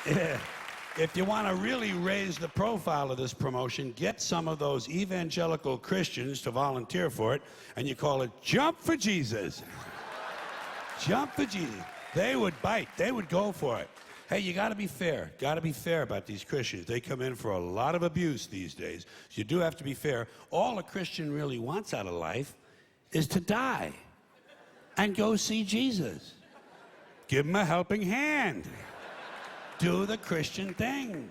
If you want to really raise the profile of this promotion, get some of those evangelical Christians to volunteer for it, and you call it Jump for Jesus. Jump for Jesus. They would bite. They would go for it. Hey, you got to be fair. Got to be fair about these Christians. They come in for a lot of abuse these days. So you do have to be fair. All a Christian really wants out of life is to die and go see Jesus. Give him a helping hand. Do the Christian thing.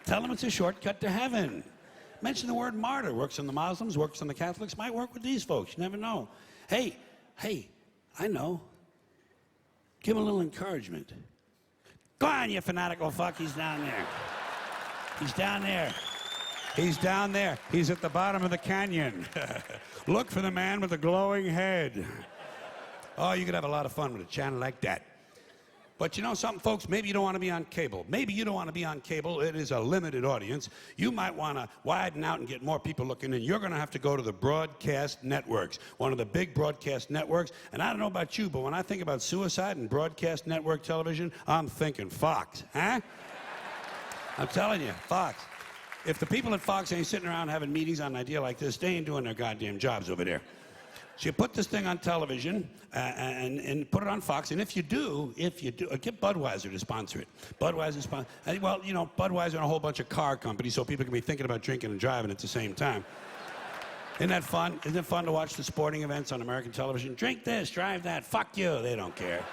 Tell them it's a shortcut to heaven. Mention the word martyr. Works on the Muslims, works on the Catholics, might work with these folks. You never know. Hey, I know. Give them a little encouragement. Go on, you fanatical fuck. He's down there. He's down there. He's down there. He's at the bottom of the canyon. Look for the man with the glowing head. Oh, you could have a lot of fun with a channel like that. But you know something, folks? Maybe you don't want to be on cable. Maybe you don't want to be on cable. It is a limited audience. You might want to widen out and get more people looking in. You're going to have to go to the broadcast networks, one of the big broadcast networks. And I don't know about you, but when I think about suicide and broadcast network television, I'm thinking Fox, huh? I'm telling you, Fox. If the people at Fox ain't sitting around having meetings on an idea like this, they ain't doing their goddamn jobs over there. So you put this thing on television and put it on Fox, and if you do, get Budweiser to sponsor it. Budweiser sponsor. Well, you know, Budweiser and a whole bunch of car companies, so people can be thinking about drinking and driving at the same time. Isn't that fun? Isn't it fun to watch the sporting events on American television? Drink this, drive that. Fuck you. They don't care.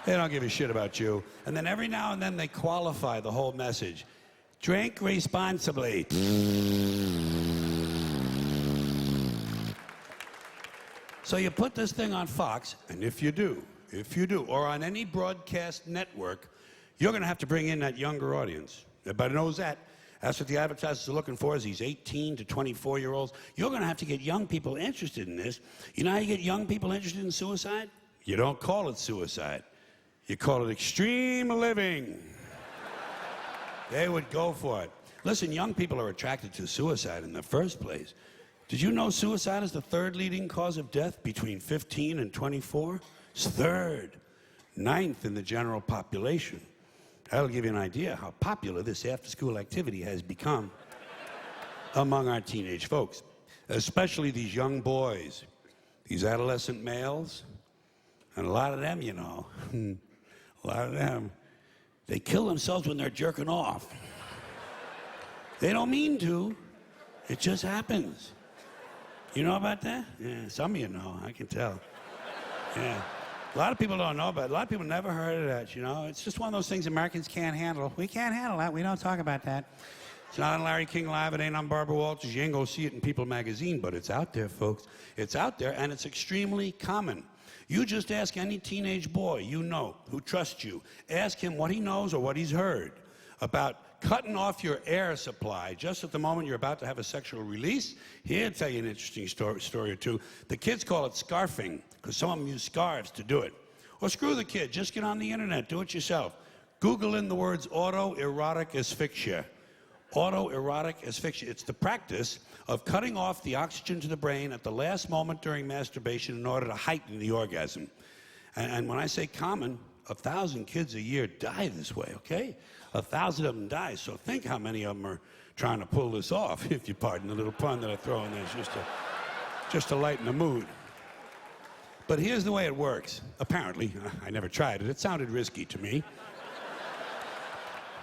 They don't give a shit about you. And then every now and then they qualify the whole message. Drink responsibly. So you put this thing on Fox, and if you do, or on any broadcast network, you're going to have to bring in that younger audience. Everybody knows that. That's what the advertisers are looking for, is these 18 to 24-year-olds. You're going to have to get young people interested in this. You know how you get young people interested in suicide? You don't call it suicide. You call it extreme living. They would go for it. Listen, young people are attracted to suicide in the first place. Did you know suicide is the third leading cause of death between 15 and 24? It's third. Ninth in the general population. That'll give you an idea how popular this after-school activity has become among our teenage folks, especially these young boys, these adolescent males, and a lot of them, you know, a lot of them, they kill themselves when they're jerking off. They don't mean to. It just happens. You know about that? Yeah, some of you know, I can tell. Yeah. A lot of people don't know about it. A lot of people never heard of that, you know. It's just one of those things Americans can't handle. We can't handle that. We don't talk about that. It's not on Larry King Live. It ain't on Barbara Walters. You ain't gonna see it in People magazine, but it's out there, folks. It's out there, and it's extremely common. You just ask any teenage boy you know who trusts you. Ask him what he knows or what he's heard about cutting off your air supply just at the moment you're about to have a sexual release. He'll tell you an interesting story or two. The kids call it scarfing, because some of them use scarves to do it. Or screw the kid, just get on the internet, do it yourself. Google in the words autoerotic asphyxia. Autoerotic asphyxia. It's the practice of cutting off the oxygen to the brain at the last moment during masturbation in order to heighten the orgasm. And when I say common, 1,000 kids a year die this way, okay? 1,000 of them die, so think how many of them are trying to pull this off, if you pardon the little pun that I throw in there, just to lighten the mood. But here's the way it works. Apparently, I never tried it. It sounded risky to me.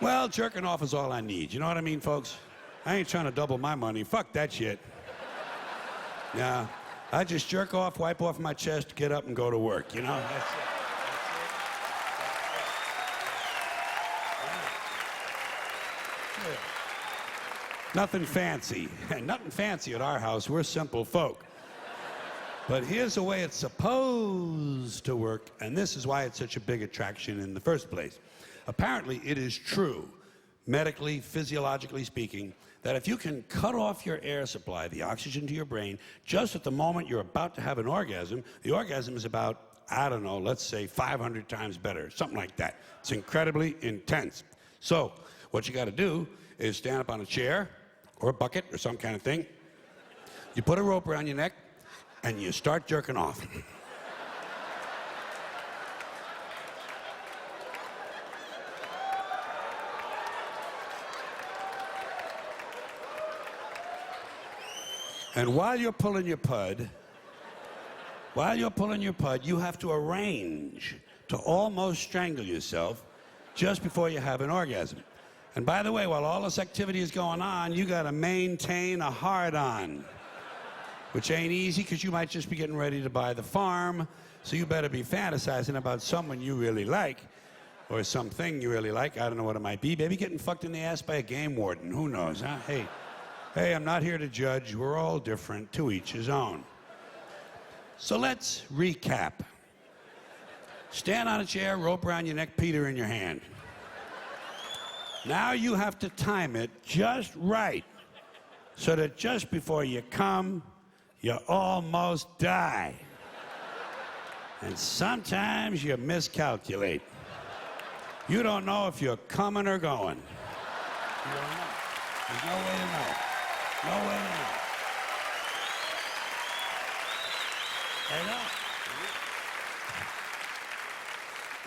Well, jerking off is all I need. You know what I mean, folks? I ain't trying to double my money. Fuck that shit. Yeah, I just jerk off, wipe off my chest, get up and go to work, you know? That's it. Nothing fancy. Nothing fancy at our house. We're simple folk. But here's the way it's supposed to work, and this is why it's such a big attraction in the first place. Apparently, it is true, medically, physiologically speaking, that if you can cut off your air supply, the oxygen to your brain, just at the moment you're about to have an orgasm, the orgasm is about, I don't know, let's say 500 times better, something like that. It's incredibly intense. So, what you got to do is stand up on a chair or a bucket or some kind of thing. You put a rope around your neck and you start jerking off. And while you're pulling your pud, you have to arrange to almost strangle yourself just before you have an orgasm. And by the way, while all this activity is going on, you got to maintain a hard-on, which ain't easy because you might just be getting ready to buy the farm, so you better be fantasizing about someone you really like or something you really like. I don't know what it might be. Maybe getting fucked in the ass by a game warden. Who knows, huh? Hey, I'm not here to judge. We're all different, to each his own. So let's recap. Stand on a chair, rope around your neck, Peter in your hand. Now you have to time it just right so that just before you come, you almost die. And sometimes you miscalculate. You don't know if you're coming or going. You don't know. There's no way to know. No way to know. I know.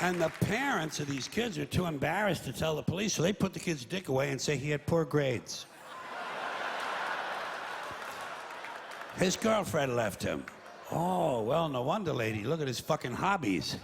And the parents of these kids are too embarrassed to tell the police, so they put the kid's dick away and say he had poor grades. His girlfriend left him. Oh, well, no wonder, lady. Look at his fucking hobbies.